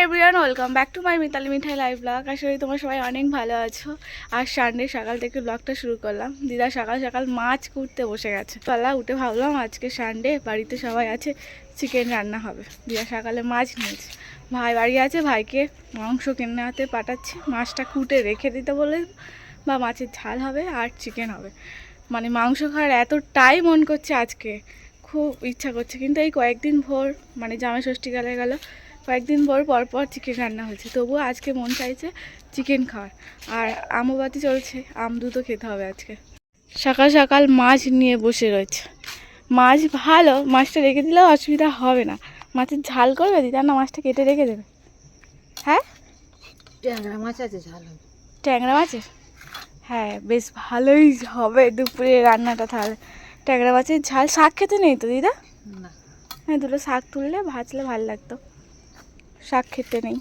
Everyone, welcome back to my Mitali Mithai live blog. আসলে তোমরা সবাই অনেক ভালো আছো। আর সানডে সকাল থেকে ব্লগটা শুরু করলাম। দিদা সকাল সকাল মাছ কুটতে বসে গেছে। বেলা উঠে ভাবলাম আজকে সানডে, বাড়িতে সবাই আছে, চিকেন রান্না হবে। দিদা সকালে মাছ নিয়েছে, ভাই বাড়ি আছে, ভাইকে মাংস কিনে হাতে পাঠাচ্ছি। মাছটা কুটে রেখে দিতে বলে, বা মাছের ঝাল হবে আর চিকেন হবে। মানে মাংস খাওয়ার এতটাই মন করছে আজকে, খুব ইচ্ছা করছে। কিন্তু এই কয়েকদিন ভোর মানে জামাই ষষ্ঠী গেল কয়েকদিন পর পর চিকেন রান্না হয়েছে, তবুও আজকে মন চাইছে চিকেন খাওয়ার। আর আমবাতি চলছে, আম দুধও খেতে হবে আজকে। সকাল সকাল মাছ নিয়ে বসে রয়েছে। মাছ ভালো, মাছটা রেখে দিলেও অসুবিধা হবে না। মাছের ঝাল করবে দিদা, না মাছটা কেটে রেখে দেবে? হ্যাঁ, ট্যাংরা মাছ আছে, ঝাল হবে। ট্যাংরা মাছের, হ্যাঁ বেশ ভালোই হবে দুপুরে রান্নাটা তাহলে। ট্যাংরা মাছের ঝাল। শাক খেতে নেই তো দিদা? না, হ্যাঁ, দুটো শাক তুললে ভাজলে ভালো লাগতো। শাক খেতে নেই।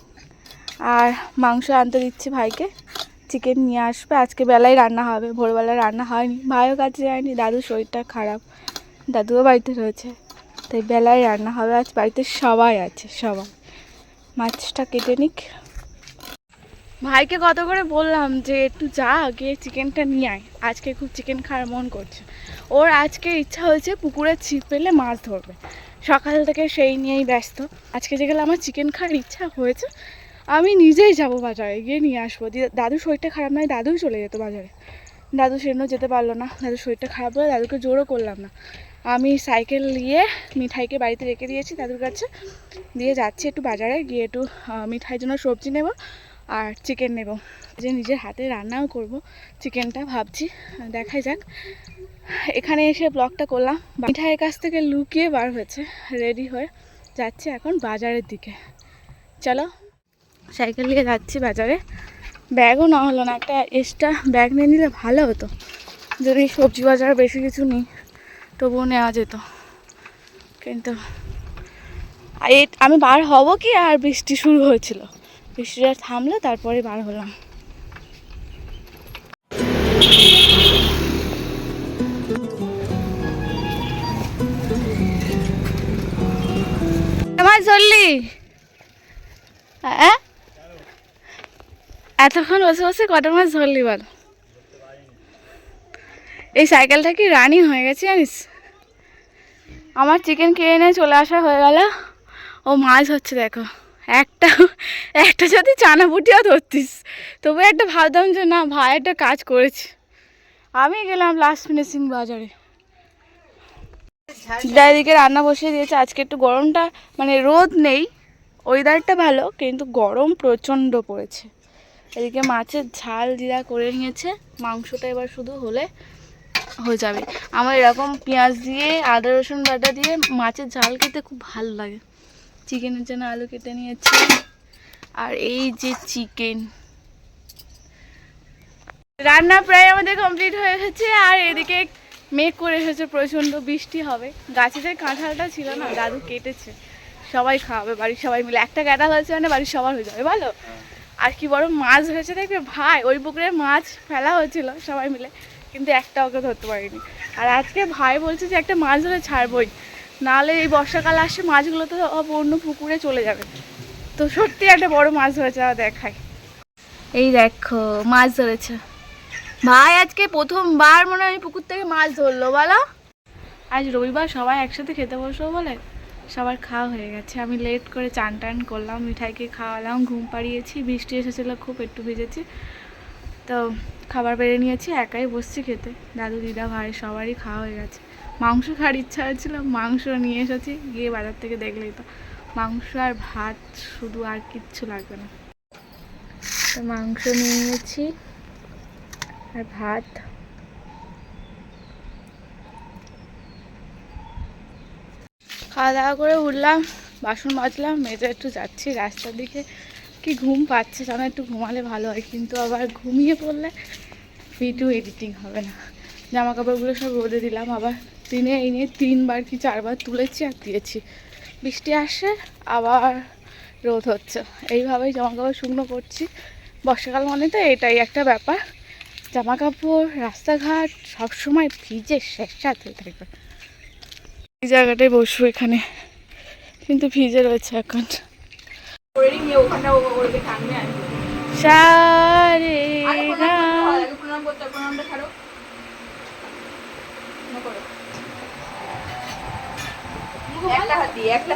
আর মাংস আনতে দিচ্ছি ভাইকে, চিকেন নিয়ে আসবে। আজকে বেলায় রান্না হবে, ভোরবেলায় রান্না হয়নি, ভাইও কাছে যায়নি, দাদুর শরীরটা খারাপ, দাদুও বাড়িতে রয়েছে, তাই বেলায় রান্না হবে। আজ বাড়িতে সবাই আছে, সবাই। মাছটা কেটে নিক। ভাইকে কত করে বললাম যে একটু যা গিয়ে চিকেনটা নিয়ে আয়, আজকে খুব চিকেন খাওয়ার মন করছে ওর। আজকে ইচ্ছা হয়েছে পুকুরে ছিপ পেলে মাছ ধরবে, সকাল থেকে সেই নিয়েই ব্যস্ত। আজকে যেগুলো আমার চিকেন খাওয়ার ইচ্ছা হয়েছে, আমি নিজেই যাব বাজারে, গিয়ে নিয়ে আসবো। দাদুর শরীরটা খারাপ নয়, দাদুই চলে যেত বাজারে। দাদু সেদিনও যেতে পারলো না, দাদুর শরীরটা খারাপ বলে দাদুকে জোরও করলাম না। আমি সাইকেল নিয়ে মিঠাইকে বাড়িতে রেখে দিয়েছি দাদুর কাছে, দিয়ে যাচ্ছি একটু বাজারে, গিয়ে একটু মিঠাইয়ের জন্য সবজি নেব আর চিকেন নেব। যে নিজের হাতে রান্নাও করব চিকেনটা, ভাবছি দেখাই যাক। এখানে এসে ব্লগটা করলাম, মিঠাইয়ের কাছ থেকে লুকিয়ে বার হয়েছে, রেডি হয়ে যাচ্ছি এখন বাজারের দিকে। চলো, সাইকেল নিয়ে যাচ্ছি বাজারে। ব্যাগও না হলো না, একটা এক্সট্রা ব্যাগ নিয়ে নিলে ভালো হতো। যদি সবজি বাজার বেশি কিছু নিই তবুও নেওয়া যেত, কিন্তু আমি বার হব কি, আর বৃষ্টি শুরু হয়েছিল, বৃষ্টিটা থামলো তারপরে বার হলাম। মাছ ধরলি? হ্যাঁ, এতক্ষণ বসে বসে কটা মাছ ধরলি বল? এই সাইকেলটা কি রানি হয়ে গেছে জানিস। আমার চিকেন খেয়ে নিয়ে চলে আসা হয়ে গেল, ও মাছ হচ্ছে দেখো। একটা একটা যদি চানাপুটিও ধরতিস, তবু একটা ভাবতাম যে না ভাই একটা কাজ করেছে। আমি গেলাম লাস্ট ফিনিশিং বাজারে। এদিকে রান্না বসিয়ে দিয়েছে। আজকে একটু গরমটা, মানে রোদ নেই, ওয়েদারটা ভালো, কিন্তু গরম প্রচণ্ড পড়েছে। এদিকে মাছের ঝাল জিরা করে নিয়েছে, মাংসটা এবার শুধু হলে হয়ে যাবে। আমার এরকম পেঁয়াজ দিয়ে আদা রসুন বাটা দিয়ে মাছের ঝাল খেতে খুব ভালো লাগে। চিকেনের জন্য আলু কেটে নিয়েছি, আর এই যে চিকেন রান্না প্রায় আমাদের কমপ্লিট হয়ে গেছে। আর এদিকে মেঘ করে এসেছে, প্রচণ্ড বৃষ্টি হবে। গাছে যে কাঁঠালটা ছিল না, দাদু কেটেছে, সবাই খাওয়াবে বাড়ির সবাই মিলে। একটা কাঁঠাল হয়েছে মানে বাড়ির সবার হয়ে যাবে বলো। আর কি বড় মাছ হয়েছে দেখবে ভাই, ওই পুকুরে মাছ ফেলা হয়েছিল সবাই মিলে, কিন্তু একটা ওকে ধরতে পারিনি। আর আজকে ভাই বলছে যে একটা মাছ ধরে ছাড়বই, নাহলে এই বর্ষাকাল আসে মাছগুলো তো অন্য পুকুরে চলে যাবে। তো সত্যি একটা বড় মাছ ধরেছে, দেখাই। এই দেখো মাছ ধরেছে ভাই, আজকে প্রথমবার মনে হয় পুকুর থেকে মাছ ধরলো বলো। আজ রবিবার, সবাই একসাথে খেতে বসবো বলে সবার খাওয়া হয়ে গেছে। আমি লেট করে চান টান করলাম, মিঠাইকে খাওয়ালাম, ঘুম পাড়িয়েছি, বৃষ্টি এসেছিলো খুব, একটু ভিজেছি, তো খাবার বেড়ে নিয়েছি, একাই বসছি খেতে। দাদু দিদা ভাই সবারই খাওয়া হয়ে গেছে। মাংস খাওয়ার ইচ্ছা হয়েছিল, মাংস নিয়ে এসেছি, গিয়ে বাজার থেকে দেখলেই তো। মাংস আর ভাত শুধু, আর কিচ্ছু লাগবে না। তো মাংস নিয়ে নিয়েছি আর ভাত। খাওয়া দাওয়া করে উঠলাম, বাসন মাজলাম, মেজে একটু যাচ্ছি রাস্তার দিকে। কি ঘুম পাচ্ছে জানো, একটু ঘুমালে ভালো হয়, কিন্তু আবার ঘুমিয়ে পড়লে ভিডিও এডিটিং হবে না। জামা কাপড়গুলো সব রোদে দিলাম, আবার দিনে এই নিয়ে 3বার কি 4বার তুলেছি আর দিয়েছি। বৃষ্টি আসছে আবার রোদ হচ্ছে, এইভাবেই জামা কাপড় শুকনো করছি। বর্ষাকাল মানে তো এটাই একটা ব্যাপার, জামা কাপড় রাস্তাঘাট সবসময় ভিজে শেষাত হয়ে থাকবে। এই জায়গাটায় বসবো এখানে, কিন্তু ভিজে রয়েছে এখন। নিয়ে ওখানটা ওকে টানবে আর কি। সা রে আগে গা। প্রণাম করতে হয়, প্রণামটা ছাড়ো না করো। একটা হাত দিয়ে একটা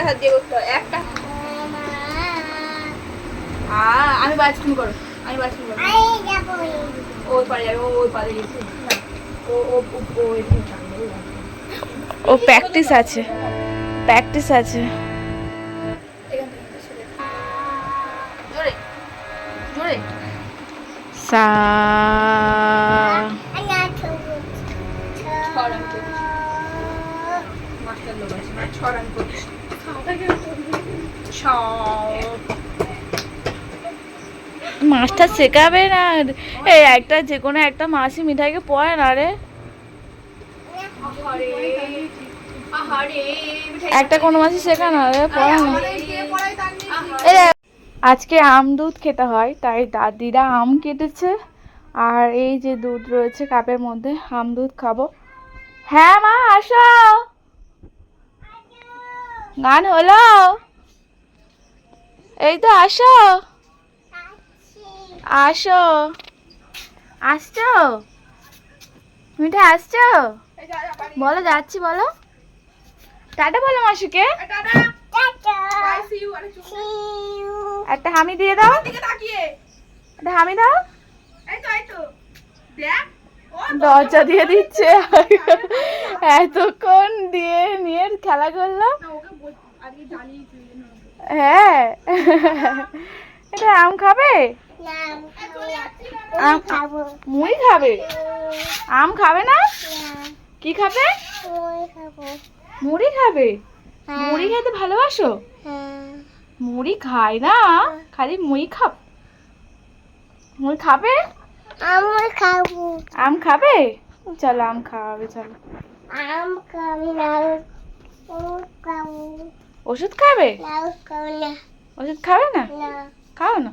হাত দিয়ে করতে হয় একটা। আমি বাজ তুমি করো, আমি বাজ তুমি করো। ওই পারে যাবে, ওই পারে গেছে। ও ও ও এখানে টানবে। ও প্র্যাকটিস আছে, প্র্যাকটিস আছে। এখান থেকে সরে। জোরে জোরে। সা ছড়ান করছি। মাস্টার লোক আছে না, ছড়ান করছি। মাস্টার শেখাবে না। এই একটা যে কোনো একটা মাসি মিঠাইকে পড়ে না রে, একটা কোনো মাসি শেখা না রে, পড়ে না। এই দেখ, আজকে আম দুধ খেতে হয়, তাই দাদিরা আম কেটেছে আর এই যে দুধ রয়েছে কাপের মধ্যে, আম দুধ খাবো। হ্যাঁ মা আসো, গান হলো, এই তো আসো আসো, আসছো মিঠা, আসছো, বলো যাচ্ছি, বলো টাটা, বলো মাসিকে একটা হামি দিয়ে দাও, একটা হামি দাও। দরজা দিয়ে দিচ্ছে, এতক্ষণ দিয়ে নিয়ে খেলা করলাম। হ্যাঁ এটা আম খাবে, মুড়ি খাবে, আম খাবে না, কি খাবে, মুড়ি খাবে। মুড়ি খেতে ভালোবাসো, মুড়ি খায় না, খালি মুড়ি খাব, মুড়ি খাবে, আম খাবে, চলো আম খাওয়াবে, চলো ওষুধ খাবে, ওষুধ খাবে না, খাও না।